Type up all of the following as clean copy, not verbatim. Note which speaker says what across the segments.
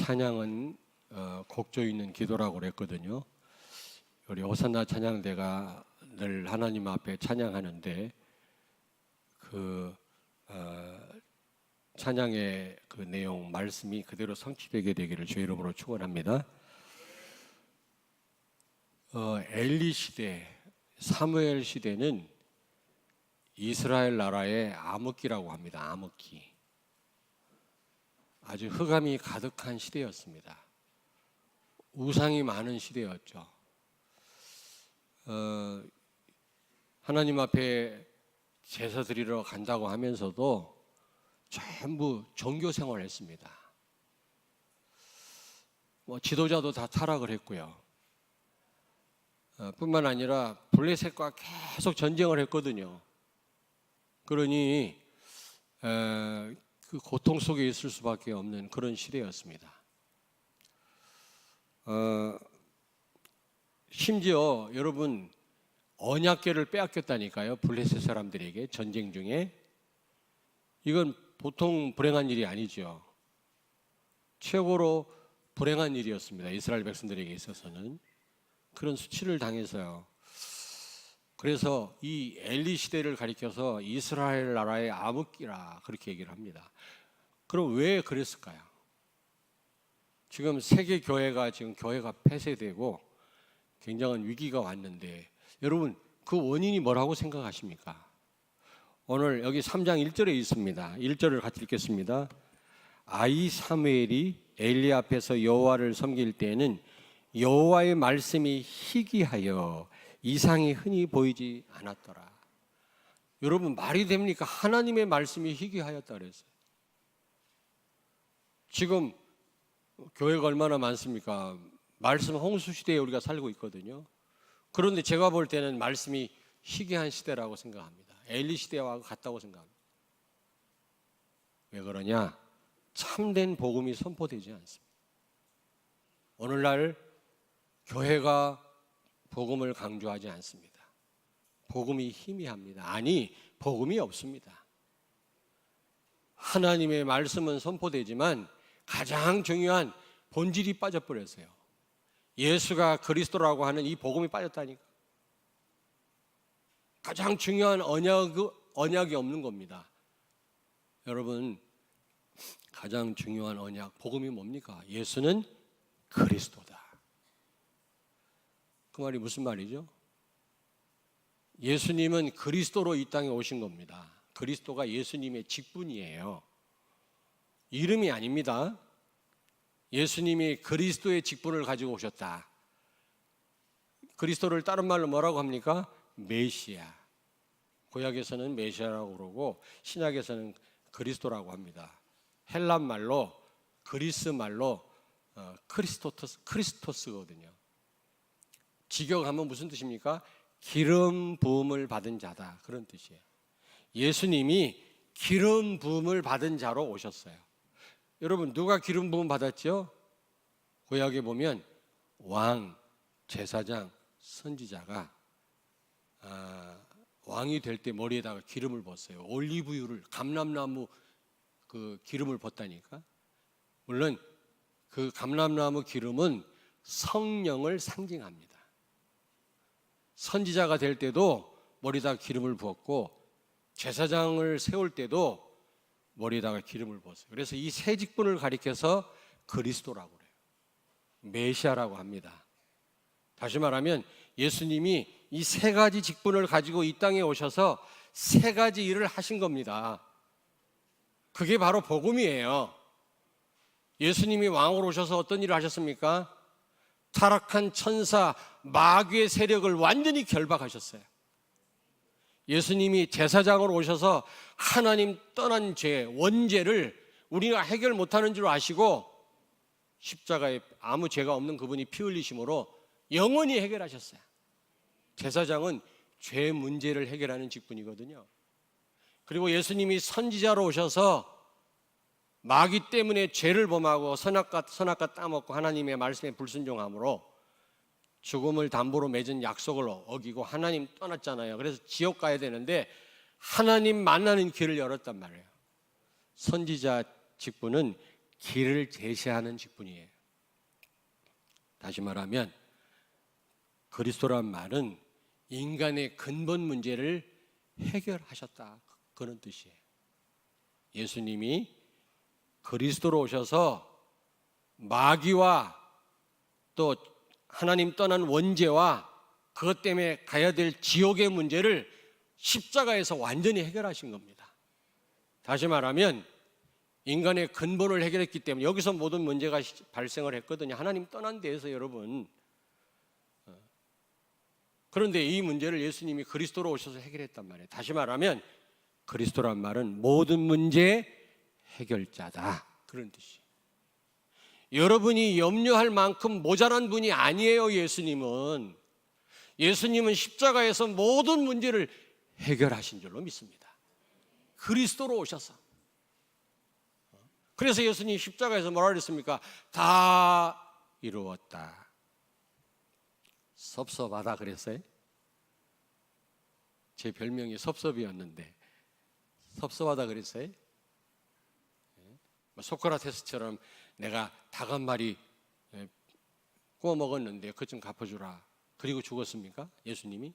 Speaker 1: 찬양은 곡조 있는 기도라고 그랬거든요. 우리 호산나 찬양대가 늘 하나님 앞에 찬양하는데 찬양의 그 내용 말씀이 그대로 성취되게 되기를 주의 이름으로 축원합니다. 엘리 시대, 사무엘 시대는 이스라엘 나라의 암흑기라고 합니다. 암흑기. 아주 흑암이 가득한 시대였습니다. 우상이 많은 시대였죠. 하나님 앞에 제사 드리러 간다고 하면서도 전부 종교 생활을 했습니다. 지도자도 다 타락을 했고요. 뿐만 아니라 블레셋과 계속 전쟁을 했거든요. 그러니 그 고통 속에 있을 수밖에 없는 그런 시대였습니다. 심지어 여러분 언약궤를 빼앗겼다니까요. 블레셋 사람들에게 전쟁 중에. 이건 보통 불행한 일이 아니죠. 최고로 불행한 일이었습니다. 이스라엘 백성들에게 있어서는. 그런 수치를 당해서요. 그래서 이 엘리 시대를 가리켜서 이스라엘 나라의 암흑기라 그렇게 얘기를 합니다. 그럼 왜 그랬을까요? 지금 세계 교회가 폐쇄되고 굉장한 위기가 왔는데 여러분 그 원인이 뭐라고 생각하십니까? 오늘 여기 3장 1절에 있습니다. 1절을 같이 읽겠습니다. 아이 사무엘이 엘리 앞에서 여호와를 섬길 때에는 여호와의 말씀이 희귀하여 이상이 흔히 보이지 않았더라. 여러분 말이 됩니까? 하나님의 말씀이 희귀하였다 그랬어요. 지금 교회가 얼마나 많습니까? 말씀 홍수 시대에 우리가 살고 있거든요. 그런데 제가 볼 때는 말씀이 희귀한 시대라고 생각합니다. 엘리 시대와 같다고 생각합니다. 왜 그러냐? 참된 복음이 선포되지 않습니다. 오늘날 교회가 복음을 강조하지 않습니다. 복음이 희미합니다. 아니, 복음이 없습니다. 하나님의 말씀은 선포되지만 가장 중요한 본질이 빠져버렸어요. 예수가 그리스도라고 하는 이 복음이 빠졌다니까. 가장 중요한 언약이 없는 겁니다. 여러분, 가장 중요한 언약, 복음이 뭡니까? 예수는 그리스도다. 그 말이 무슨 말이죠? 예수님은 그리스도로 이 땅에 오신 겁니다. 그리스도가 예수님의 직분이에요. 이름이 아닙니다. 예수님이 그리스도의 직분을 가지고 오셨다. 그리스도를 다른 말로 뭐라고 합니까? 메시아. 구약에서는 메시아라고 그러고 신약에서는 그리스도라고 합니다. 헬란 말로 그리스 말로 크리스토스거든요. 직역하면 무슨 뜻입니까? 기름 부음을 받은 자다. 그런 뜻이에요. 예수님이 기름 부음을 받은 자로 오셨어요. 여러분 누가 기름 부음 받았죠? 구약에 보면 왕, 제사장, 선지자가 왕이 될 때 머리에다가 기름을 붓어요. 올리브유를, 감람나무 그 기름을 붓다니까. 물론 그 감람나무 기름은 성령을 상징합니다. 선지자가 될 때도 머리에다가 기름을 부었고 제사장을 세울 때도 머리에다가 기름을 부었어요. 그래서 이 세 직분을 가리켜서 그리스도라고 그래요. 메시아라고 합니다. 다시 말하면 예수님이 이 세 가지 직분을 가지고 이 땅에 오셔서 세 가지 일을 하신 겁니다. 그게 바로 복음이에요. 예수님이 왕으로 오셔서 어떤 일을 하셨습니까? 타락한 천사 마귀의 세력을 완전히 결박하셨어요. 예수님이 제사장으로 오셔서 하나님 떠난 죄, 원죄를 우리가 해결 못하는 줄 아시고 십자가에 아무 죄가 없는 그분이 피 흘리심으로 영원히 해결하셨어요. 제사장은 죄 문제를 해결하는 직분이거든요. 그리고 예수님이 선지자로 오셔서 마귀 때문에 죄를 범하고 선악과 따먹고 하나님의 말씀에 불순종함으로 죽음을 담보로 맺은 약속을 어기고 하나님 떠났잖아요. 그래서 지옥 가야 되는데 하나님 만나는 길을 열었단 말이에요. 선지자 직분은 길을 제시하는 직분이에요. 다시 말하면 그리스도란 말은 인간의 근본 문제를 해결하셨다, 그런 뜻이에요. 예수님이 그리스도로 오셔서 마귀와 또 하나님 떠난 원죄와 그것 때문에 가야 될 지옥의 문제를 십자가에서 완전히 해결하신 겁니다. 다시 말하면 인간의 근본을 해결했기 때문에 여기서 모든 문제가 발생을 했거든요. 하나님 떠난 데에서 여러분. 그런데 이 문제를 예수님이 그리스도로 오셔서 해결했단 말이에요. 다시 말하면 그리스도란 말은 모든 문제의 해결자다, 그런 뜻이에요. 여러분이 염려할 만큼 모자란 분이 아니에요. 예수님은 십자가에서 모든 문제를 해결하신 줄로 믿습니다. 그리스도로 오셔서. 그래서 예수님 십자가에서 뭐라 그랬습니까? 다 이루었다. 섭섭하다 그랬어요? 제 별명이 섭섭이었는데 섭섭하다 그랬어요? 소크라테스처럼 내가 닭 한 마리 구워 먹었는데 그것 좀 갚아주라, 그리고 죽었습니까? 예수님이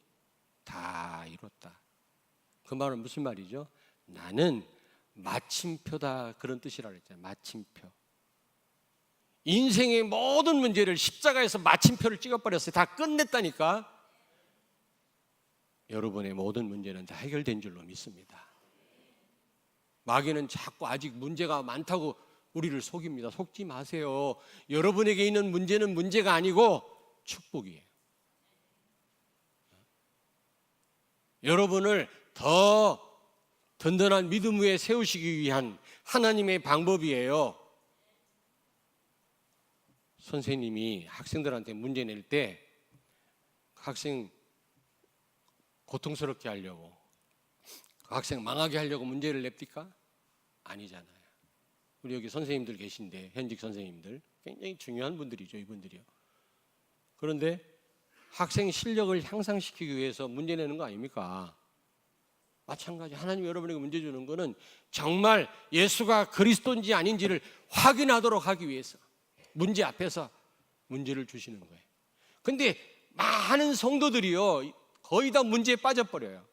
Speaker 1: 다 이뤘다. 그 말은 무슨 말이죠? 나는 마침표다, 그런 뜻이라 그랬잖아요. 마침표. 인생의 모든 문제를 십자가에서 마침표를 찍어버렸어요. 다 끝냈다니까. 여러분의 모든 문제는 다 해결된 줄로 믿습니다. 마귀는 자꾸 아직 문제가 많다고 우리를 속입니다. 속지 마세요. 여러분에게 있는 문제는 문제가 아니고 축복이에요. 여러분을 더 든든한 믿음 위에 세우시기 위한 하나님의 방법이에요. 선생님이 학생들한테 문제 낼 때 학생 고통스럽게 하려고, 학생 망하게 하려고 문제를 냅니까? 아니잖아요. 우리 여기 선생님들 계신데, 현직 선생님들 굉장히 중요한 분들이죠, 이분들이요. 그런데 학생 실력을 향상시키기 위해서 문제 내는 거 아닙니까? 마찬가지. 하나님 여러분에게 문제 주는 거는 정말 예수가 그리스도인지 아닌지를 확인하도록 하기 위해서 문제 앞에서 문제를 주시는 거예요. 근데 많은 성도들이요, 거의 다 문제에 빠져버려요.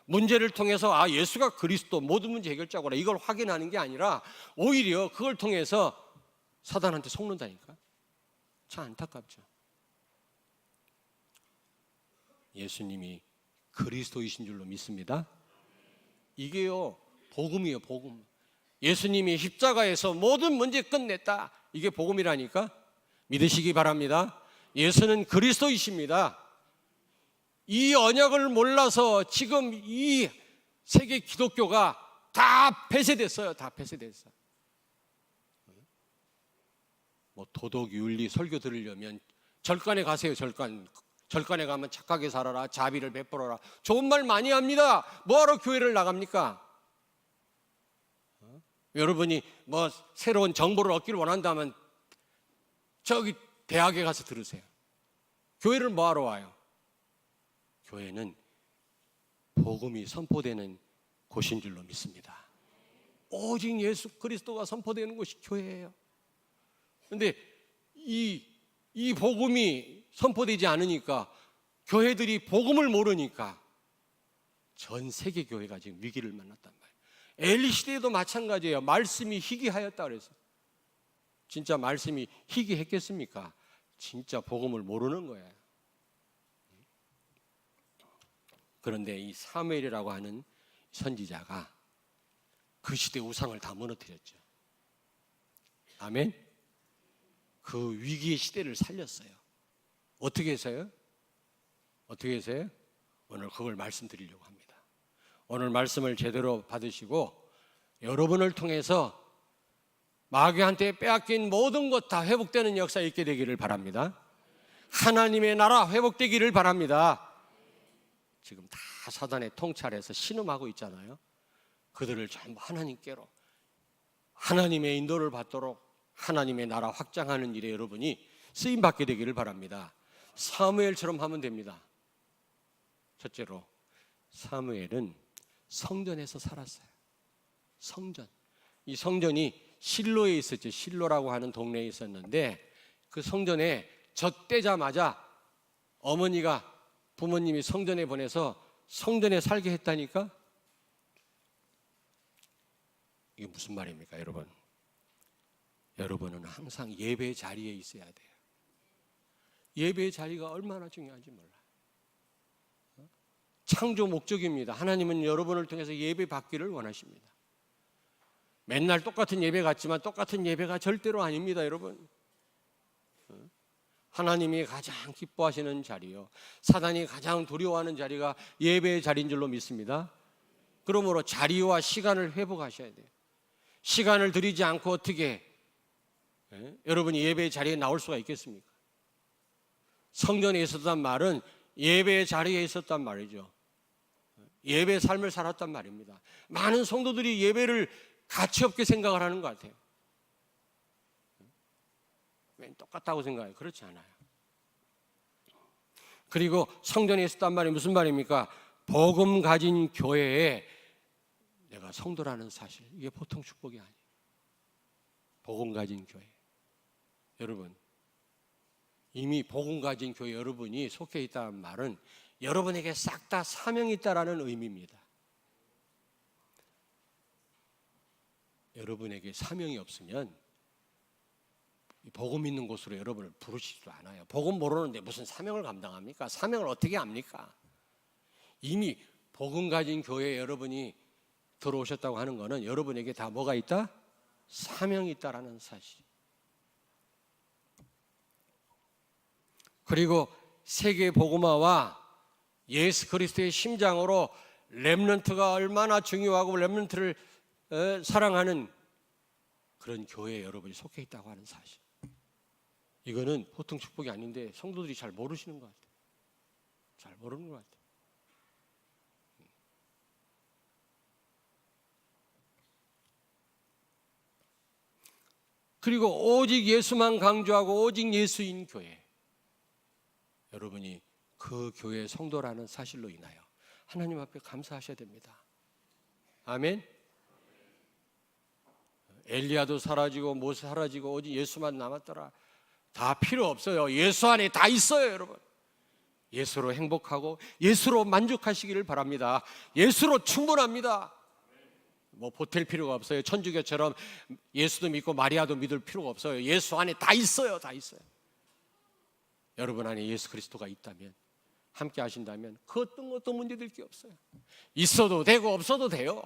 Speaker 1: 문제를 통해서 예수가 그리스도, 모든 문제 해결자구나, 이걸 확인하는 게 아니라 오히려 그걸 통해서 사단한테 속는다니까. 참 안타깝죠. 예수님이 그리스도이신 줄로 믿습니다. 이게요, 복음이에요, 복음. 예수님이 십자가에서 모든 문제 끝냈다, 이게 복음이라니까. 믿으시기 바랍니다. 예수는 그리스도이십니다. 이 언약을 몰라서 지금 이 세계 기독교가 다 폐쇄됐어요. 다 폐쇄됐어요. 뭐 도덕, 윤리 설교 들으려면 절간에 가세요. 절간에 가면 착하게 살아라, 자비를 베풀어라, 좋은 말 많이 합니다. 뭐하러 교회를 나갑니까? 여러분이 뭐 새로운 정보를 얻기를 원한다면 저기 대학에 가서 들으세요. 교회를 뭐하러 와요? 교회는 복음이 선포되는 곳인 줄로 믿습니다. 오직 예수 그리스도가 선포되는 곳이 교회예요. 그런데 이 복음이 선포되지 않으니까, 교회들이 복음을 모르니까 전 세계 교회가 지금 위기를 만났단 말이에요. 엘리 시대에도 마찬가지예요. 말씀이 희귀하였다 그래서. 진짜 말씀이 희귀했겠습니까? 진짜 복음을 모르는 거예요. 그런데 이 사무엘이라고 하는 선지자가 그 시대 우상을 다 무너뜨렸죠. 아멘. 그 위기의 시대를 살렸어요. 어떻게 해서요? 어떻게 해서요? 오늘 그걸 말씀드리려고 합니다. 오늘 말씀을 제대로 받으시고 여러분을 통해서 마귀한테 빼앗긴 모든 것 다 회복되는 역사 있게 되기를 바랍니다. 하나님의 나라 회복되기를 바랍니다. 지금 다 사단의 통찰에서 신음하고 있잖아요. 그들을 전부 하나님께로, 하나님의 인도를 받도록 하나님의 나라 확장하는 일에 여러분이 쓰임받게 되기를 바랍니다. 사무엘처럼 하면 됩니다. 첫째로, 사무엘은 성전에서 살았어요. 성전. 이 성전이 실로에 있었죠. 실로라고 하는 동네에 있었는데 그 성전에 젖대자마자 어머니가 부모님이 성전에 보내서 성전에 살게 했다니까. 이게 무슨 말입니까, 여러분? 여러분은 항상 예배의 자리에 있어야 돼요. 예배의 자리가 얼마나 중요한지 몰라요. 창조 목적입니다. 하나님은 여러분을 통해서 예배 받기를 원하십니다. 맨날 똑같은 예배 같지만 똑같은 예배가 절대로 아닙니다, 여러분. 하나님이 가장 기뻐하시는 자리요, 사단이 가장 두려워하는 자리가 예배의 자리인 줄로 믿습니다. 그러므로 자리와 시간을 회복하셔야 돼요. 시간을 들이지 않고 어떻게 여러분이 예배의 자리에 나올 수가 있겠습니까? 성전에 있었단 말은 예배의 자리에 있었단 말이죠. 예배의 삶을 살았단 말입니다. 많은 성도들이 예배를 가치없게 생각을 하는 것 같아요. 왜 똑같다고 생각해요? 그렇지 않아요. 그리고 성전에 있었단 말이 무슨 말입니까? 복음 가진 교회에 내가 성도라는 사실, 이게 보통 축복이 아니에요. 복음 가진 교회. 여러분, 이미 복음 가진 교회 여러분이 속해 있다는 말은 여러분에게 싹 다 사명이 있다라는 의미입니다. 여러분에게 사명이 없으면 복음 있는 곳으로 여러분을 부르시지도 않아요. 복음 모르는데 무슨 사명을 감당합니까? 사명을 어떻게 합니까? 이미 복음 가진 교회에 여러분이 들어오셨다고 하는 것은 여러분에게 다 뭐가 있다? 사명이 있다라는 사실. 그리고 세계 복음화와 예수 그리스도의 심장으로 렘넌트가 얼마나 중요하고 렘넌트를 사랑하는 그런 교회에 여러분이 속해 있다고 하는 사실. 이거는 보통 축복이 아닌데 성도들이 잘 모르시는 것 같아요. 잘 모르는 것 같아요. 그리고 오직 예수만 강조하고 오직 예수인 교회, 여러분이 그 교회의 성도라는 사실로 인하여 하나님 앞에 감사하셔야 됩니다. 아멘. 엘리야도 사라지고 모세 사라지고 오직 예수만 남았더라. 다 필요 없어요. 예수 안에 다 있어요, 여러분. 예수로 행복하고 예수로 만족하시기를 바랍니다. 예수로 충분합니다. 뭐 보탤 필요가 없어요. 천주교처럼 예수도 믿고 마리아도 믿을 필요가 없어요. 예수 안에 다 있어요. 다 있어요. 여러분 안에 예수 그리스도가 있다면, 함께 하신다면 그 어떤 것도 문제될 게 없어요. 있어도 되고 없어도 돼요.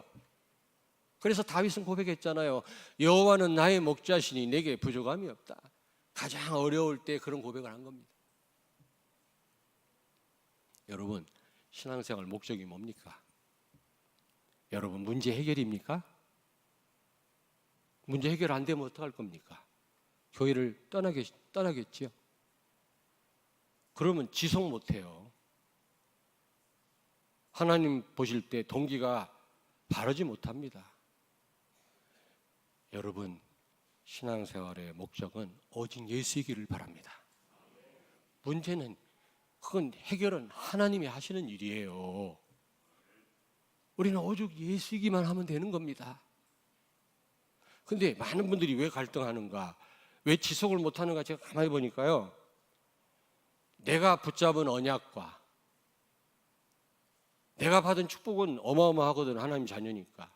Speaker 1: 그래서 다윗은 고백했잖아요. 여호와는 나의 목자시니 내게 부족함이 없다. 가장 어려울 때 그런 고백을 한 겁니다. 여러분, 신앙생활 목적이 뭡니까? 여러분, 문제 해결입니까? 문제 해결 안 되면 어떡할 겁니까? 교회를 떠나겠지요. 그러면 지속 못해요. 하나님 보실 때 동기가 바르지 못합니다. 여러분, 신앙생활의 목적은 오직 예수이기를 바랍니다. 문제는 그건 해결은 하나님이 하시는 일이에요. 우리는 오직 예수이기만 하면 되는 겁니다. 근데 많은 분들이 왜 갈등하는가, 왜 지속을 못하는가, 제가 가만히 보니까요, 내가 붙잡은 언약과 내가 받은 축복은 어마어마하거든. 하나님 자녀니까.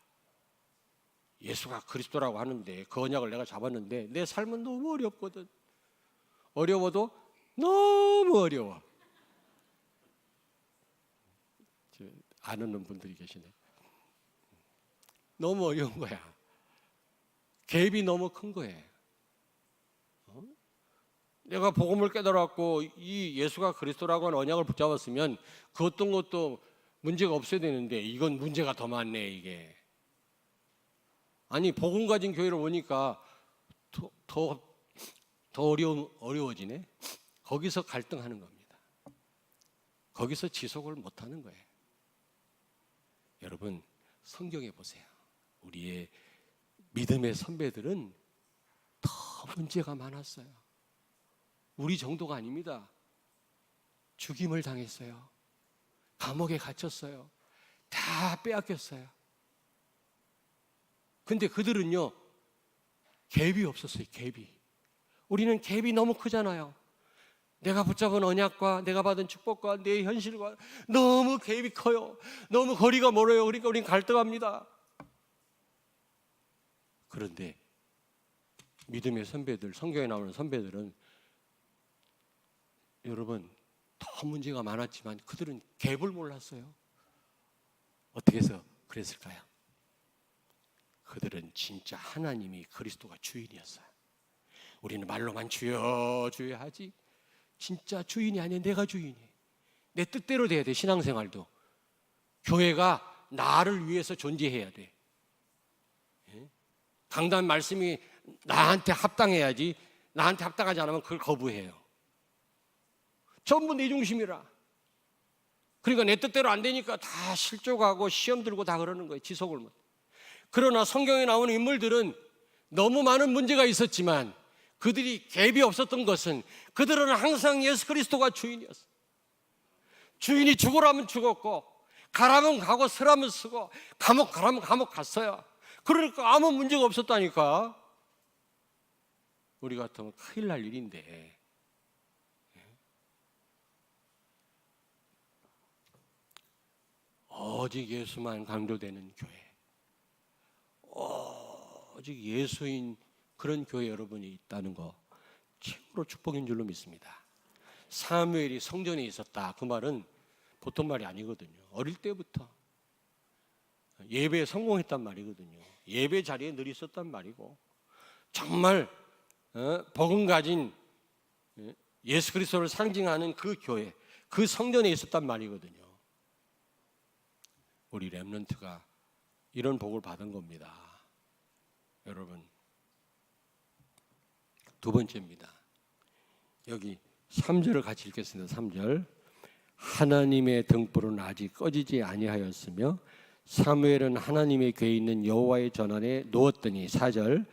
Speaker 1: 예수가 그리스도라고 하는데 그 언약을 내가 잡았는데 내 삶은 너무 어렵거든. 어려워도 너무 어려워. 아는 분들이 계시네. 너무 어려운 거야. 갭이 너무 큰 거예요. 내가 복음을 깨달았고 이 예수가 그리스도라고 하는 언약을 붙잡았으면 그 어떤 것도 문제가 없어야 되는데 이건 문제가 더 많네. 이게 아니, 복음 가진 교회를 오니까 더 어려워지네. 거기서 갈등하는 겁니다. 거기서 지속을 못하는 거예요. 여러분, 성경에 보세요. 우리의 믿음의 선배들은 더 문제가 많았어요. 우리 정도가 아닙니다. 죽임을 당했어요. 감옥에 갇혔어요. 다 빼앗겼어요. 근데 그들은요, 갭이 없었어요. 갭이. 우리는 갭이 너무 크잖아요. 내가 붙잡은 언약과 내가 받은 축복과 내 현실과 너무 갭이 커요. 너무 거리가 멀어요. 그러니까 우리는 갈등합니다. 그런데 믿음의 선배들, 성경에 나오는 선배들은 여러분 더 문제가 많았지만 그들은 갭을 몰랐어요. 어떻게 해서 그랬을까요? 그들은 진짜 하나님이 그리스도가 주인이었어요. 우리는 말로만 주여 주여 하지 진짜 주인이 아니야. 내가 주인이에요. 내 뜻대로 돼야 돼. 신앙생활도 교회가 나를 위해서 존재해야 돼. 강단 말씀이 나한테 합당해야지. 나한테 합당하지 않으면 그걸 거부해요. 전부 내 중심이라. 그러니까 내 뜻대로 안 되니까 다 실족하고 시험 들고 다 그러는 거예요. 지속을 못. 그러나 성경에 나오는 인물들은 너무 많은 문제가 있었지만 그들이 갭이 없었던 것은 그들은 항상 예수 그리스도가 주인이었어요. 주인이 죽으라면 죽었고 가라면 가고 쓰라면 쓰고 감옥 가라면 감옥 갔어요. 그러니까 아무 문제가 없었다니까. 우리 같으면 큰일 날 일인데. 오직 예수만 강조되는 교회, 오직 예수인 그런 교회 여러분이 있다는 거 최고로 축복인 줄로 믿습니다. 사무엘이 성전에 있었다, 그 말은 보통 말이 아니거든요. 어릴 때부터 예배에 성공했단 말이거든요. 예배 자리에 늘 있었단 말이고, 정말 복음 가진 예수 그리스도를 상징하는 그 교회, 그 성전에 있었단 말이거든요. 우리 렘넌트가 이런 복을 받은 겁니다. 여러분, 두 번째입니다. 여기 3절을 같이 읽겠습니다. 3절. 하나님의 등불은 아직 꺼지지 아니하였으며 사무엘은 하나님의 궤에 있는 여호와의 전안에 누웠더니 4절.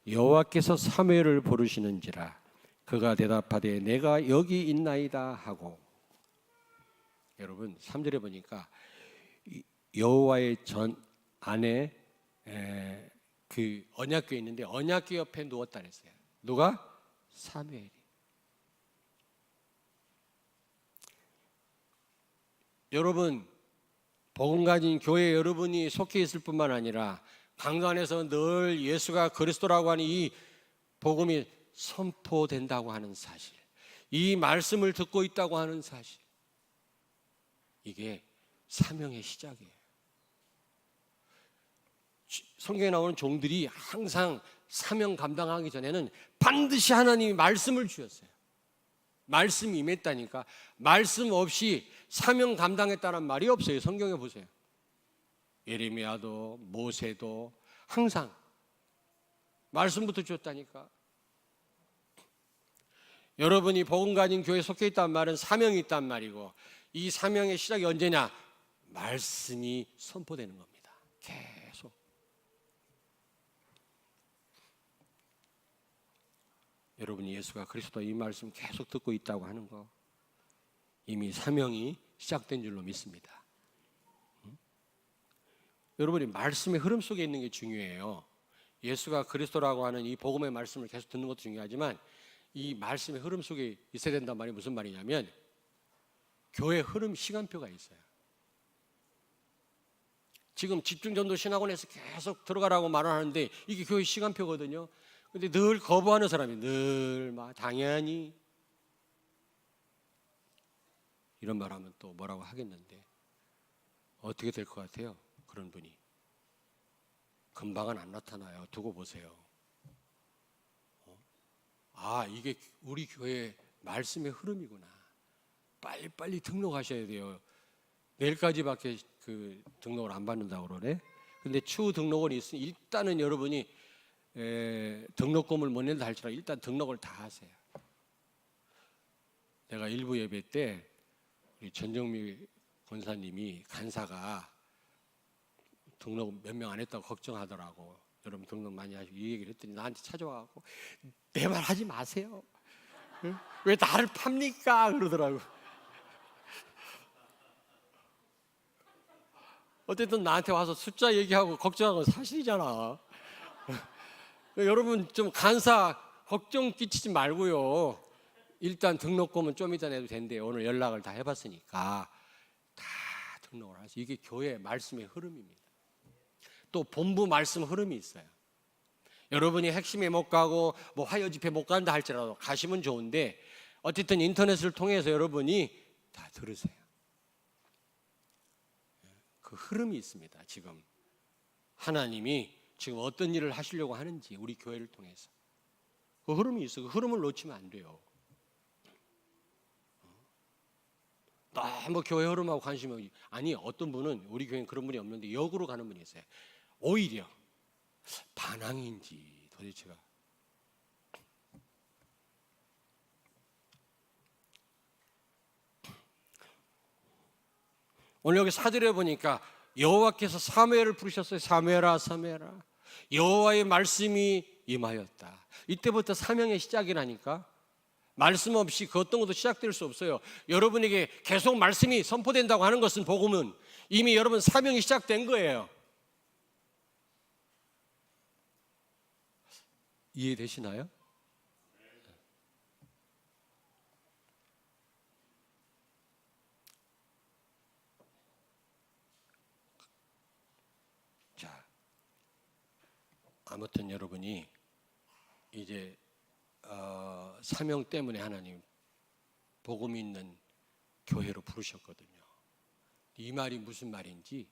Speaker 1: 여호와께서 사무엘을 부르시는지라 그가 대답하되 내가 여기 있나이다 하고. 여러분 3절에 보니까 여호와의 전 안에 그 언약궤 있는데 언약궤 옆에 누웠다 그랬어요. 누가? 사무엘이. 여러분 복음 가진 교회 여러분이 속해 있을 뿐만 아니라 강단에서 늘 예수가 그리스도라고 하는 이 복음이 선포된다고 하는 사실, 이 말씀을 듣고 있다고 하는 사실, 이게 사명의 시작이에요. 성경에 나오는 종들이 항상 사명 감당하기 전에는 반드시 하나님이 말씀을 주셨어요. 말씀이 임했다니까. 말씀 없이 사명 감당했다는 말이 없어요. 성경에 보세요. 예레미야도 모세도 항상 말씀부터 주었다니까. 여러분이 복음 가진 교회에 속해 있다는 말은 사명이 있단 말이고, 이 사명의 시작이 언제냐? 말씀이 선포되는 겁니다. 계속. 여러분이 예수가 그리스도 이 말씀 계속 듣고 있다고 하는 거, 이미 사명이 시작된 줄로 믿습니다. 여러분이 말씀의 흐름 속에 있는 게 중요해요. 예수가 그리스도라고 하는 이 복음의 말씀을 계속 듣는 것도 중요하지만 이 말씀의 흐름 속에 있어야 된단 말이 무슨 말이냐면, 교회 흐름 시간표가 있어요. 지금 집중전도 신학원에서 계속 들어가라고 말을 하는데 이게 교회 시간표거든요. 근데 늘 거부하는 사람이 늘 막 당연히 이런 말하면 또 뭐라고 하겠는데 어떻게 될 것 같아요? 그런 분이 금방은 안 나타나요. 두고 보세요. 아, 이게 우리 교회 말씀의 흐름이구나. 빨리빨리 등록하셔야 돼요. 내일까지밖에 그 등록을 안 받는다고 그러네. 근데 추후 등록은 있으니 일단은 여러분이 등록금을 못 낸다 할지라도 일단 등록을 다 하세요. 내가 일부 예배 때 우리 전정미 권사님이 간사가 등록 몇 명 안 했다고 걱정하더라고. 여러분 등록 많이 하시고 이 얘기를 했더니 나한테 찾아와갖고 내 말 하지 마세요. 왜 나를 팝니까? 그러더라고. 어쨌든 나한테 와서 숫자 얘기하고 걱정하고 사실이잖아. 여러분 좀 간사 걱정 끼치지 말고요. 일단 등록금은 좀 이따 내도 된대요. 오늘 연락을 다 해봤으니까 다 등록을 하세요. 이게 교회 말씀의 흐름입니다. 또 본부 말씀 흐름이 있어요. 여러분이 핵심에 못 가고 뭐 화요 집회 못 간다 할지라도 가시면 좋은데 어쨌든 인터넷을 통해서 여러분이 다 들으세요. 그 흐름이 있습니다. 지금 하나님이 지금 어떤 일을 하시려고 하는지 우리 교회를 통해서 그 흐름이 있어요. 그 흐름을 놓치면 안 돼요. 너무 교회 흐름하고 관심이 아니 어떤 분은 우리 교회는 그런 분이 없는데 역으로 가는 분이 있어요. 오히려 반항인지 도대체가 오늘 여기 사절에 보니까 여호와께서 사무엘을 부르셨어요. 사무엘아 사무엘아 여호와의 말씀이 임하였다. 이때부터 사명의 시작이라니까. 말씀 없이 그 어떤 것도 시작될 수 없어요. 여러분에게 계속 말씀이 선포된다고 하는 것은 복음은 이미 여러분 사명이 시작된 거예요. 이해되시나요? 자, 아무튼 여러분이 이제 사명 때문에 하나님 복음 있는 교회로 부르셨거든요. 이 말이 무슨 말인지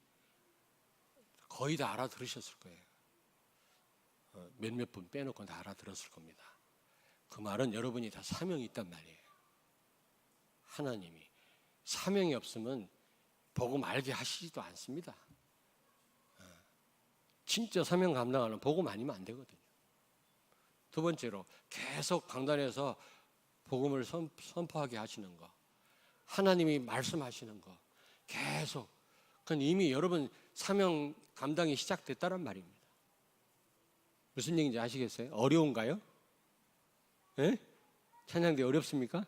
Speaker 1: 거의 다 알아들으셨을 거예요. 몇몇 분 빼놓고 다 알아들었을 겁니다. 그 말은 여러분이 다 사명이 있단 말이에요. 하나님이 사명이 없으면 복음 알게 하시지도 않습니다. 진짜 사명 감당하는 복음 아니면 안 되거든요. 두 번째로 계속 강단에서 복음을 선포하게 하시는 거, 하나님이 말씀하시는 거 계속. 그건 이미 여러분 사명 감당이 시작됐다는 말입니다. 무슨 얘기인지 아시겠어요? 어려운가요? 예? 찬양대 어렵습니까?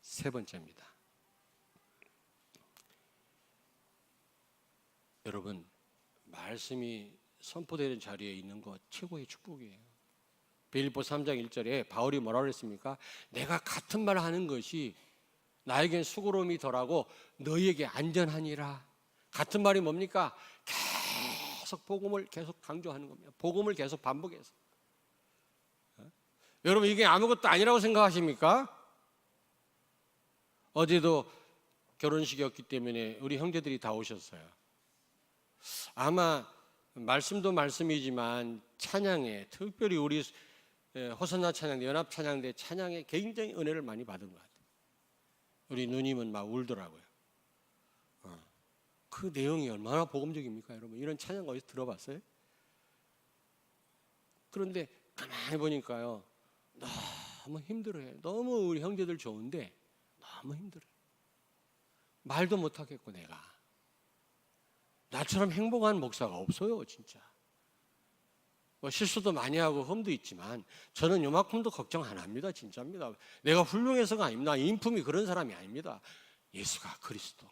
Speaker 1: 세 번째입니다. 여러분 말씀이 선포되는 자리에 있는 것 최고의 축복이에요. 빌립보 3장 1절에 바울이 뭐라고 그랬습니까? 내가 같은 말 하는 것이 나에겐 수고로움이 덜하고 너희에게 안전하니라. 같은 말이 뭡니까? 계속 복음을 계속 강조하는 겁니다. 복음을 계속 반복해서. 여러분 이게 아무것도 아니라고 생각하십니까? 어제도 결혼식이었기 때문에 우리 형제들이 다 오셨어요. 아마 말씀도 말씀이지만 찬양에 특별히 우리 호산나 찬양대, 연합 찬양대 찬양에 굉장히 은혜를 많이 받은 것 같아요. 우리 누님은 막 울더라고요. 그 내용이 얼마나 복음적입니까, 여러분? 이런 찬양 어디서 들어봤어요? 그런데 가만히 보니까요, 너무 힘들어요. 너무 우리 형제들 좋은데 너무 힘들어요. 말도 못하겠고 내가. 나처럼 행복한 목사가 없어요, 진짜. 뭐 실수도 많이 하고 흠도 있지만 저는 요만큼도 걱정 안 합니다, 진짜입니다. 내가 훌륭해서가 아닙니다. 인품이 그런 사람이 아닙니다. 예수가 그리스도.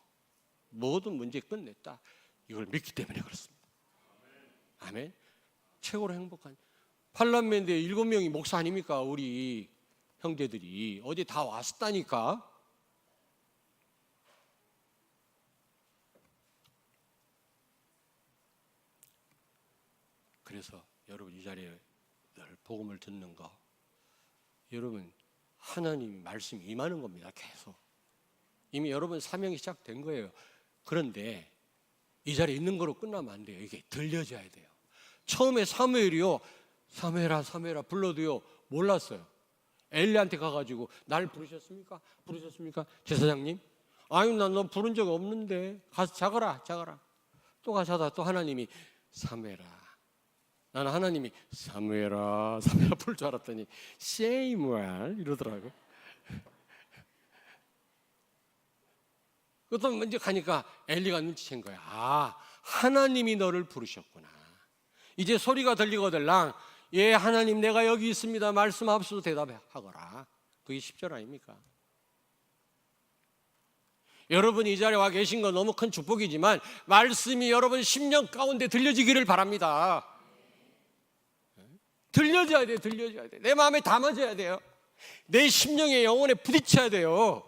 Speaker 1: 모든 문제 끝냈다. 이걸 믿기 때문에 그렇습니다. 아멘. 최고로 행복한 팔남매인데 7명이 목사 아닙니까? 우리 형제들이 어디 다 왔다니까. 그래서 여러분 이 자리에 늘 복음을 듣는 거, 여러분 하나님 말씀이 임하는 겁니다. 계속 이미 여러분 사명이 시작된 거예요. 그런데 이 자리에 있는 거로 끝나면 안 돼요. 이게 들려져야 돼요. 처음에 사무엘이요, 사무엘아 사무엘아 불러도요 몰랐어요. 엘리한테 가가지고 날 부르셨습니까? 부르셨습니까? 제사장님? 아니 난 너 부른 적 없는데 가서 자거라 자거라. 또 가서 하다 또 하나님이 사무엘아. 나는 하나님이 사무엘아 사무엘아 부를 줄 알았더니 쉐이무엘 이러더라고. 또 먼저 가니까 엘리가 눈치챈 거야. 아, 하나님이 너를 부르셨구나. 이제 소리가 들리거들랑 예 하나님 내가 여기 있습니다. 말씀하옵소서 대답하거라. 그게 10절 아닙니까? 여러분이 이 자리에 와 계신 건 너무 큰 축복이지만 말씀이 여러분 심령 가운데 들려지기를 바랍니다. 들려져야 돼요. 들려져야 돼요. 내 마음에 담아져야 돼요. 내 심령의 영혼에 부딪혀야 돼요.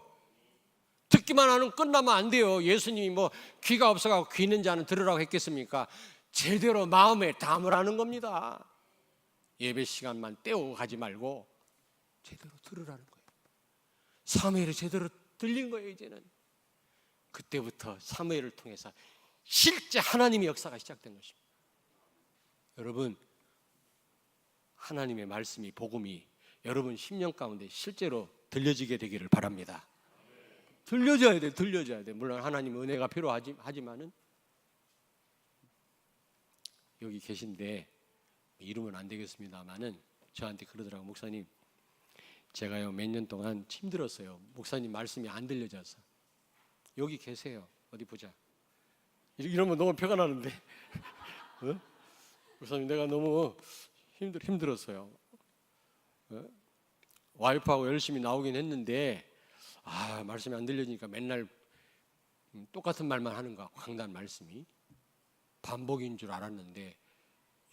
Speaker 1: 듣기만 하면 끝나면 안 돼요. 예수님이 뭐 귀가 없어가지고 귀 있는 자는 들으라고 했겠습니까? 제대로 마음에 담으라는 겁니다. 예배 시간만 떼우고 가지 말고 제대로 들으라는 거예요. 사무엘이 제대로 들린 거예요. 이제는 그때부터 사무엘을 통해서 실제 하나님의 역사가 시작된 것입니다. 여러분, 하나님의 말씀이, 복음이 여러분 심령 가운데 실제로 들려지게 되기를 바랍니다. 들려져야 돼, 들려져야 돼. 물론 하나님의 은혜가 필요하지만은 여기 계신데 이름은 안 되겠습니다만은 저한테 그러더라고. 목사님, 제가요 몇 년 동안 힘들었어요. 목사님 말씀이 안 들려져서. 여기 계세요. 어디 보자. 이러면 너무 표가 나는데. 어? 목사님, 내가 너무 힘들었어요. 와이프하고 열심히 나오긴 했는데 말씀이 안 들려지니까 맨날 똑같은 말만 하는 것 같고, 강단 말씀이 반복인 줄 알았는데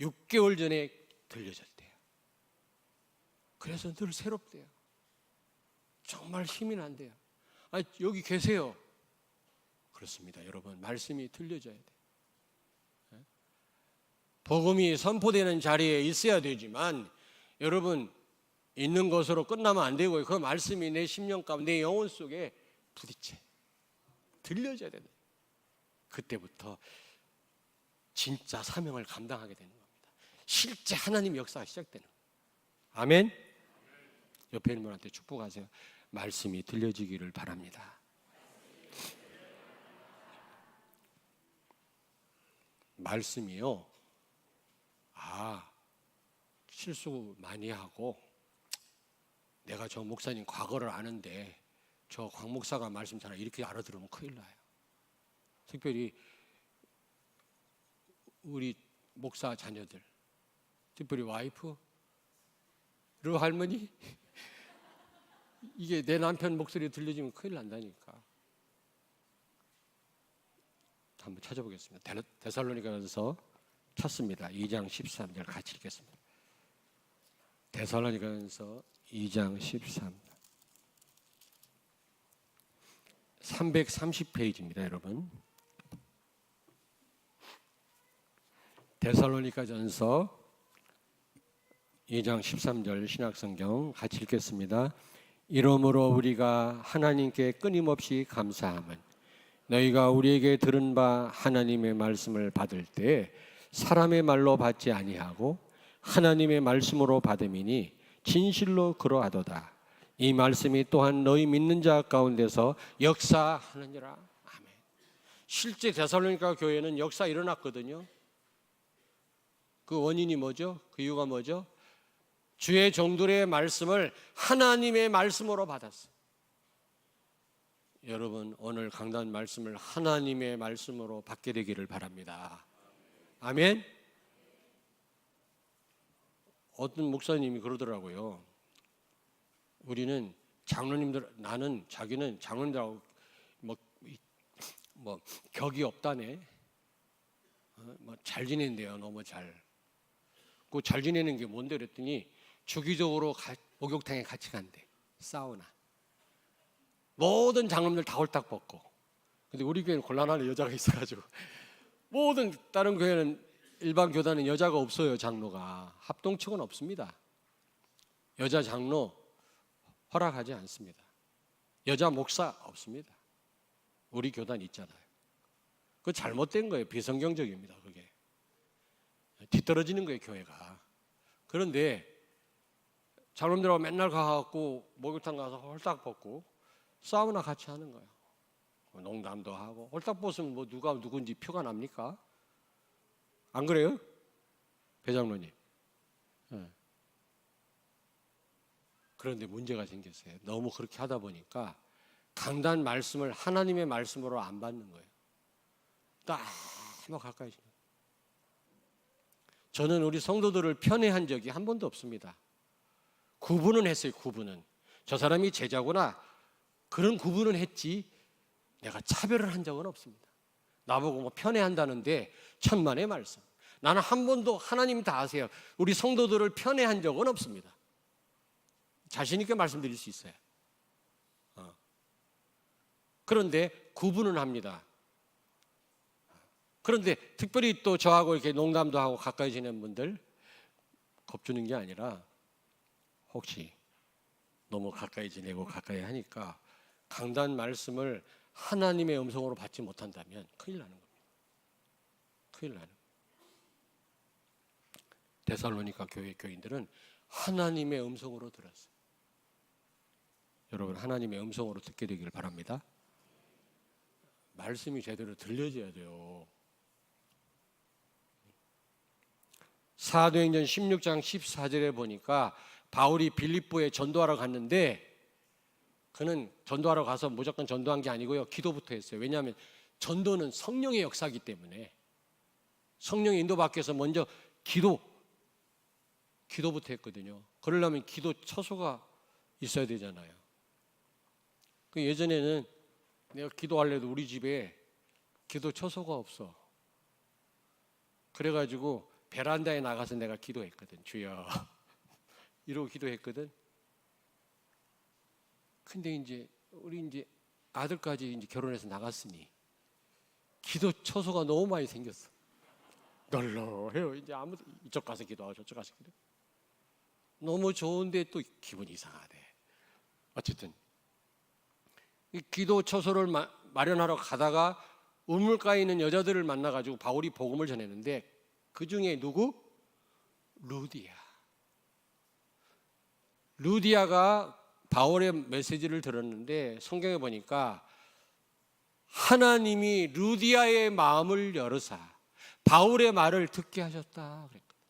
Speaker 1: 6개월 전에 들려졌대요. 그래서 늘 새롭대요. 정말 힘이 난대요. 여기 계세요. 그렇습니다. 여러분, 말씀이 들려져야 돼요. 복음이 선포되는 자리에 있어야 되지만 여러분, 있는 것으로 끝나면 안 되고요. 그 말씀이 내 심령 가운데, 내 영혼 속에 부딪혀 들려져야 되는, 그때부터 진짜 사명을 감당하게 되는 겁니다. 실제 하나님의 역사가 시작되는 거예요. 아멘. 옆에 있는 분한테 축복하세요. 말씀이 들려지기를 바랍니다. 말씀이요, 실수 많이 하고, 내가 저 목사님 과거를 아는데 저 광 목사가 말씀 잘 이렇게 알아들으면 큰일 나요. 특별히 우리 목사 자녀들, 특별히 와이프, 르 할머니, 이게 내 남편 목소리 들려지면 큰일 난다니까. 한번 찾아보겠습니다. 데살로니가서 찾습니다. 2장 13절 같이 읽겠습니다. 데살로니가서 2장 13, 330페이지입니다. 여러분, 데살로니가전서 2장 13절 신약성경 같이 읽겠습니다. 이러므로 우리가 하나님께 끊임없이 감사함은 너희가 우리에게 들은 바 하나님의 말씀을 받을 때 사람의 말로 받지 아니하고 하나님의 말씀으로 받음이니 진실로 그러하도다. 이 말씀이 또한 너희 믿는 자 가운데서 역사하느니라. 아멘. 실제 데살로니가 교회는 역사 일어났거든요. 그 원인이 뭐죠? 그 이유가 뭐죠? 주의 종들의 말씀을 하나님의 말씀으로 받았어요. 여러분, 오늘 강단 말씀을 하나님의 말씀으로 받게 되기를 바랍니다. 아멘. 어떤 목사님이 그러더라고요. 우리는 장로님들, 자기는 장로님들하고 뭐 격이 없다네. 잘 지낸대요. 너무 잘. 그 잘 지내는 게 뭔데 그랬더니 주기적으로 목욕탕에 같이 간대. 사우나. 모든 장로님들 다 홀딱 벗고. 근데 우리 교회는 곤란한 여자가 있어가지고 모든 다른 교회는, 일반 교단은 여자가 없어요. 장로가 합동측은 없습니다. 여자 장로 허락하지 않습니다. 여자 목사 없습니다. 우리 교단 있잖아요. 그거 잘못된 거예요. 비성경적입니다. 그게 뒤떨어지는 거예요, 교회가. 그런데 장로님들하고 맨날 가갖고 목욕탕 가서 홀딱 벗고 사우나 같이 하는 거예요. 농담도 하고. 홀딱 벗으면 뭐 누가 누군지 표가 납니까? 안 그래요? 배장로님. 네. 그런데 문제가 생겼어요. 너무 그렇게 하다 보니까 강단 말씀을 하나님의 말씀으로 안 받는 거예요. 너무 가까이. 저는 우리 성도들을 편애한 적이 한 번도 없습니다. 구분은 했어요. 구분은. 저 사람이 제자구나. 그런 구분은 했지. 내가 차별을 한 적은 없습니다. 나보고 뭐 편애한다는데 천만의 말씀. 나는 한 번도, 하나님 다 아세요, 우리 성도들을 편애한 적은 없습니다. 자신 있게 말씀드릴 수 있어요. 그런데 구분은 합니다. 그런데 특별히 또 저하고 이렇게 농담도 하고 가까이 지내는 분들 겁주는 게 아니라, 혹시 너무 가까이 지내고 가까이 하니까 강단 말씀을 하나님의 음성으로 받지 못한다면 큰일 나는 겁니다. 큰일 나는 겁니다. 데살로니가 교회 교인들은 하나님의 음성으로 들었어요. 여러분, 하나님의 음성으로 듣게 되기를 바랍니다. 말씀이 제대로 들려져야 돼요. 사도행전 16장 14절에 보니까 바울이 빌립보에 전도하러 갔는데, 그는 전도하러 가서 무조건 전도한 게 아니고요, 기도부터 했어요. 왜냐하면 전도는 성령의 역사이기 때문에 성령의 인도받기 위해서 먼저 기도부터 했거든요. 그러려면 기도 처소가 있어야 되잖아요. 예전에는 내가 기도하려도 우리 집에 기도 처소가 없어. 그래가지고 베란다에 나가서 내가 기도했거든. 주여 이러고 기도했거든. 근데 이제 우리 아들까지 이제 결혼해서 나갔으니 기도 처소가 너무 많이 생겼어. 널널해요. 이제 아무도 이쪽 가서 기도하고 저쪽 가서 기도. 너무 좋은데 또 기분이 이상하대. 어쨌든 이 기도 처소를 마련하러 가다가 우물가에 있는 여자들을 만나가지고 바울이 복음을 전했는데, 그 중에 누구? 루디아가 바울의 메시지를 들었는데, 성경에 보니까 하나님이 루디아의 마음을 열으사 바울의 말을 듣게 하셨다 그랬거든요.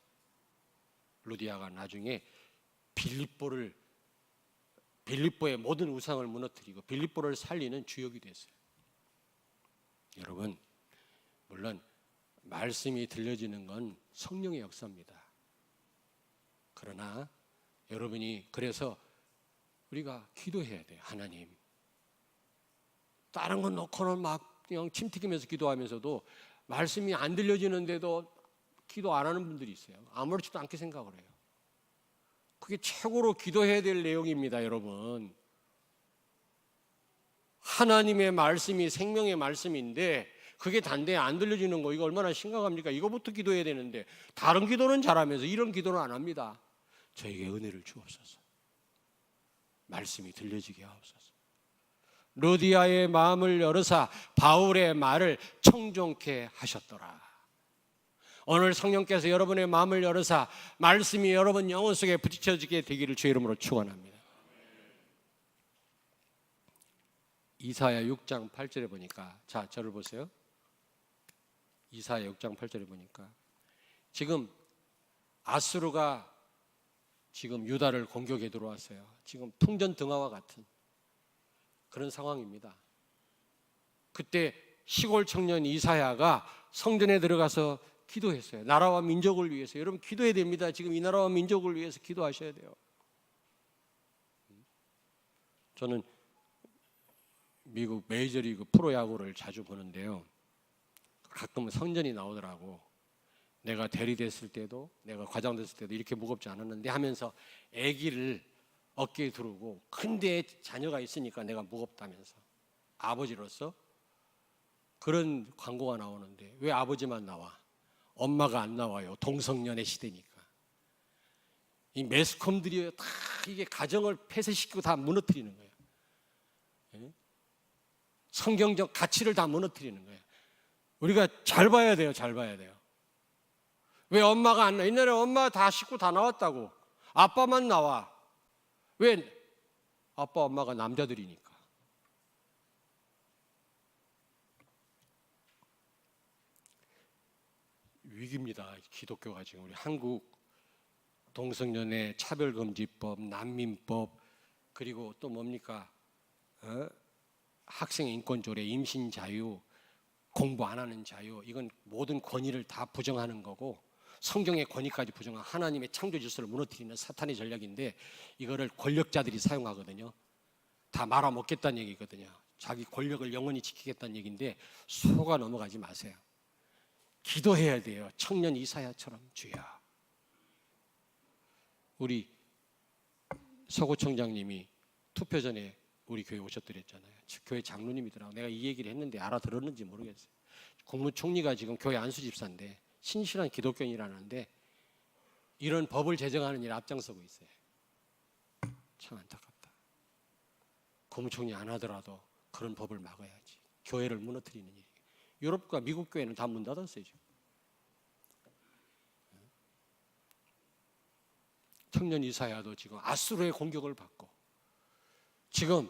Speaker 1: 루디아가 나중에 빌립보의 모든 우상을 무너뜨리고 빌립보를 살리는 주역이 됐어요. 여러분, 물론 말씀이 들려지는 건 성령의 역사입니다. 그러나 여러분이, 그래서 우리가 기도해야 돼요. 하나님, 다른 건 놓고는 막 그냥 침 튀기면서 기도하면서도 말씀이 안 들려지는데도 기도 안 하는 분들이 있어요. 아무렇지도 않게 생각을 해요. 그게 최고로 기도해야 될 내용입니다. 여러분, 하나님의 말씀이 생명의 말씀인데 그게 단대에 안 들려지는 거, 이거 얼마나 심각합니까? 이거부터 기도해야 되는데 다른 기도는 잘하면서 이런 기도는 안 합니다. 저에게 은혜를 주옵소서. 말씀이 들려지게 하옵소서. 루디아의 마음을 열으사 바울의 말을 청종케 하셨더라. 오늘 성령께서 여러분의 마음을 열으사 말씀이 여러분 영혼 속에 부딪혀지게 되기를 주의 이름으로 축원합니다. 이사야 6장 8절에 보니까, 자, 저를 보세요. 이사야 6장 8절에 보니까 지금 아수르가 지금 유다를 공격해 들어왔어요. 지금 풍전등화와 같은 그런 상황입니다. 그때 시골 청년 이사야가 성전에 들어가서 기도했어요. 나라와 민족을 위해서. 여러분, 기도해야 됩니다. 지금 이 나라와 민족을 위해서 기도하셔야 돼요. 저는 미국 메이저리그 프로야구를 자주 보는데요, 가끔 선전이 나오더라고. 내가 대리됐을 때도, 내가 과장됐을 때도 이렇게 무겁지 않았는데 하면서 아기를 어깨에 두르고, 근데 자녀가 있으니까 내가 무겁다면서, 아버지로서 그런 광고가 나오는데 왜 아버지만 나와? 엄마가 안 나와요. 동성연애 시대니까. 이 매스컴들이 다 이게 가정을 폐쇄시키고 다 무너뜨리는 거예요. 성경적 가치를 다 무너뜨리는 거예요. 우리가 잘 봐야 돼요. 잘 봐야 돼요. 왜 엄마가 안 나와? 옛날에 엄마 다 식구 다 나왔다고. 아빠만 나와. 왜? 아빠 엄마가 남자들이니까. 위기입니다. 기독교가 지금. 우리 한국 동성연애 차별금지법, 난민법, 그리고 또 뭡니까? 학생 인권 조례, 임신 자유, 공부 안 하는 자유, 이건 모든 권위를 다 부정하는 거고, 성경의 권위까지 부정한 하나님의 창조 질서를 무너뜨리는 사탄의 전략인데, 이거를 권력자들이 사용하거든요. 다 말아먹겠다는 얘기거든요. 자기 권력을 영원히 지키겠다는 얘기인데 속아 넘어가지 마세요. 기도해야 돼요. 청년 이사야처럼. 주여. 우리 서구청장님이 투표 전에 우리 교회 오셨더랬잖아요. 교회 장로님이더라고. 내가 이 얘기를 했는데 알아들었는지 모르겠어요. 국무총리가 지금 교회 안수집사인데 신실한 기독교인이라는데 이런 법을 제정하는 일에 앞장서고 있어요. 참 안타깝다. 국무총리 안 하더라도 그런 법을 막아야지. 교회를 무너뜨리는 일이. 유럽과 미국 교회는 다 문 닫았어요 지금. 청년 이사야도 지금 아수르의 공격을 받고 지금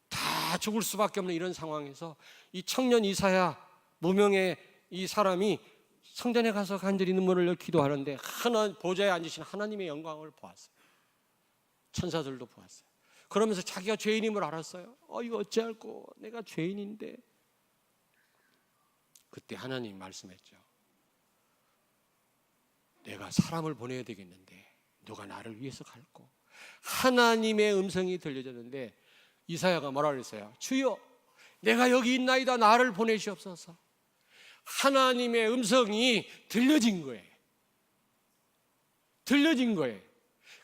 Speaker 1: 다 죽을 수밖에 없는 이런 상황에서 이 청년 이사야 무명의 이 사람이 성전에 가서 간절히 눈물을 흘려 기도하는데 하나 보좌에 앉으신 하나님의 영광을 보았어요. 천사들도 보았어요. 그러면서 자기가 죄인임을 알았어요. 이거 어찌할꼬, 내가 죄인인데. 그때 하나님이 말씀했죠. 내가 사람을 보내야 되겠는데 누가 나를 위해서 갈꼬. 하나님의 음성이 들려졌는데 이사야가 뭐라 그랬어요? 주여, 내가 여기 있나이다, 나를 보내시옵소서. 하나님의 음성이 들려진 거예요. 들려진 거예요.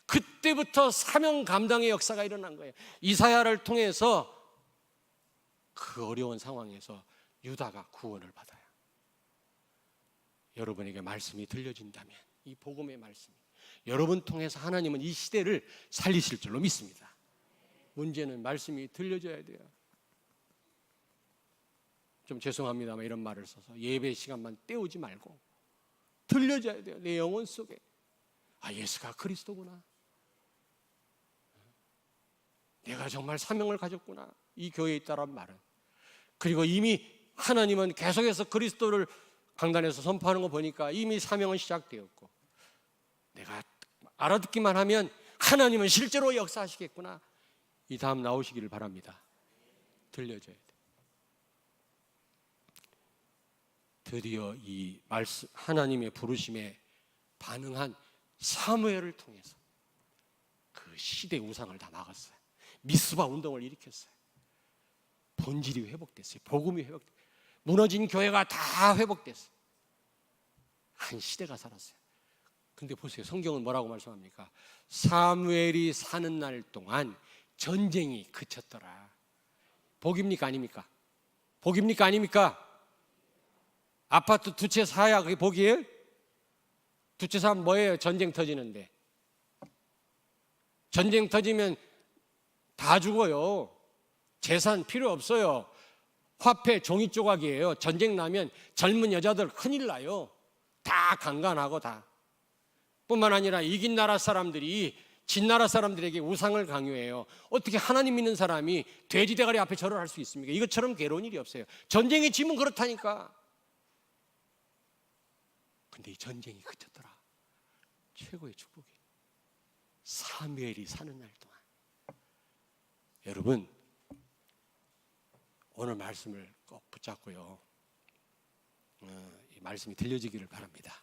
Speaker 1: 그때부터 사명 감당의 역사가 일어난 거예요. 이사야를 통해서 그 어려운 상황에서 유다가 구원을 받아요. 여러분에게 말씀이 들려진다면, 이 복음의 말씀이 여러분 통해서 하나님은 이 시대를 살리실 줄로 믿습니다. 문제는 말씀이 들려져야 돼요. 좀 죄송합니다만 이런 말을 써서 예배 시간만 때우지 말고 들려져야 돼요. 내 영혼 속에 예수가 그리스도구나, 내가 정말 사명을 가졌구나, 이 교회에 있다란 말은. 그리고 이미 하나님은 계속해서 그리스도를 강단에서 선포하는 거 보니까 이미 사명은 시작되었고, 내가 알아듣기만 하면 하나님은 실제로 역사하시겠구나, 이 다음 나오시기를 바랍니다. 들려져야 돼. 드디어 이 말씀, 하나님의 부르심에 반응한 사무엘을 통해서 그 시대 우상을 다 막았어요. 미스바 운동을 일으켰어요. 본질이 회복됐어요. 복음이 회복됐어요. 무너진 교회가 다 회복됐어요. 한 시대가 살았어요. 근데 보세요, 성경은 뭐라고 말씀합니까? 사무엘이 사는 날 동안 전쟁이 그쳤더라. 복입니까 아닙니까? 복입니까 아닙니까? 아파트 두 채 사야 그게 복이에요? 두 채 사면 뭐예요? 전쟁 터지는데. 전쟁 터지면 다 죽어요. 재산 필요 없어요. 화폐 종이 조각이에요. 전쟁 나면 젊은 여자들 큰일 나요. 다 강간하고 다. 뿐만 아니라 이긴 나라 사람들이 진 나라 사람들에게 우상을 강요해요. 어떻게 하나님 믿는 사람이 돼지 대가리 앞에 절을 할 수 있습니까? 이것처럼 괴로운 일이 없어요. 전쟁에 지면 그렇다니까. 근데 이 전쟁이 그쳤더라. 최고의 축복이. 사무엘이 사는 날 동안. 여러분, 오늘 말씀을 꼭 붙잡고요. 이 말씀이 들려지기를 바랍니다.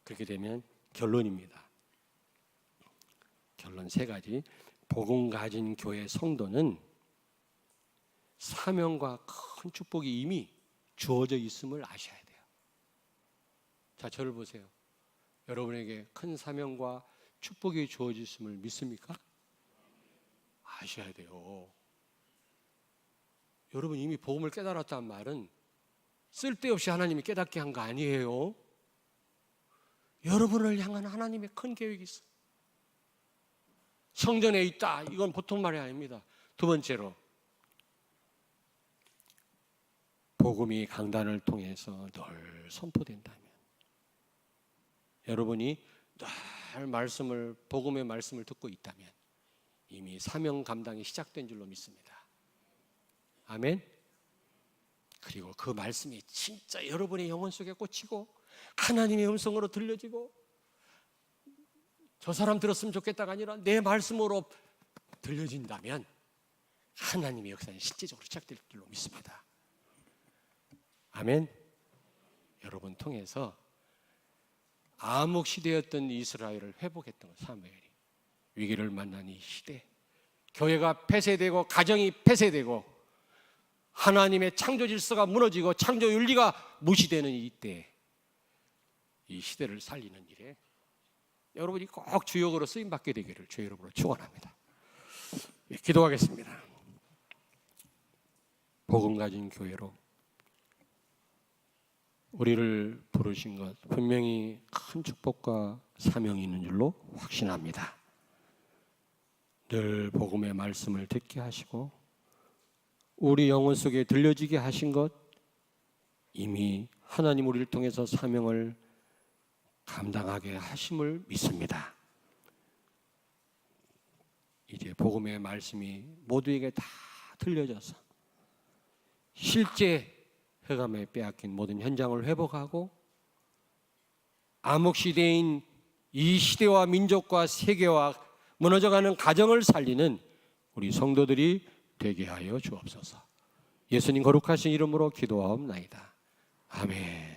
Speaker 1: 그렇게 되면 결론입니다. 결론 세 가지. 복음 가진 교회 성도는 사명과 큰 축복이 이미 주어져 있음을 아셔야 돼요. 자, 저를 보세요. 여러분에게 큰 사명과 축복이 주어져 있음을 믿습니까? 아셔야 돼요. 여러분 이미 복음을 깨달았다는 말은 쓸데없이 하나님이 깨닫게 한 거 아니에요. 여러분을 향한 하나님의 큰 계획이 있어요. 성전에 있다, 이건 보통 말이 아닙니다. 두 번째로, 복음이 강단을 통해서 늘 선포된다면, 여러분이 늘 말씀을, 복음의 말씀을 듣고 있다면 이미 사명 감당이 시작된 줄로 믿습니다. 아멘. 그리고 그 말씀이 진짜 여러분의 영혼 속에 꽂히고 하나님의 음성으로 들려지고, 저 사람 들었으면 좋겠다가 아니라 내 말씀으로 들려진다면 하나님의 역사는 실제적으로 시작될 줄로 믿습니다. 아멘. 여러분 통해서 암흑 시대였던 이스라엘을 회복했던 사무엘이, 위기를 만난 이 시대, 교회가 폐쇄되고 가정이 폐쇄되고 하나님의 창조 질서가 무너지고 창조 윤리가 무시되는 이때, 이 시대를 살리는 일에 여러분이 꼭 주역으로 쓰임받게 되기를 주의 이름으로 축원합니다. 기도하겠습니다. 복음 가진 교회로 우리를 부르신 것 분명히 큰 축복과 사명이 있는 줄로 확신합니다. 늘 복음의 말씀을 듣게 하시고 우리 영혼 속에 들려지게 하신 것, 이미 하나님 우리를 통해서 사명을 감당하게 하심을 믿습니다. 이제 복음의 말씀이 모두에게 다 들려져서 실제 흑암에 빼앗긴 모든 현장을 회복하고 암흑시대인 이 시대와 민족과 세계와 무너져가는 가정을 살리는 우리 성도들이 되게 하여 주옵소서. 예수님 거룩하신 이름으로 기도하옵나이다. 아멘.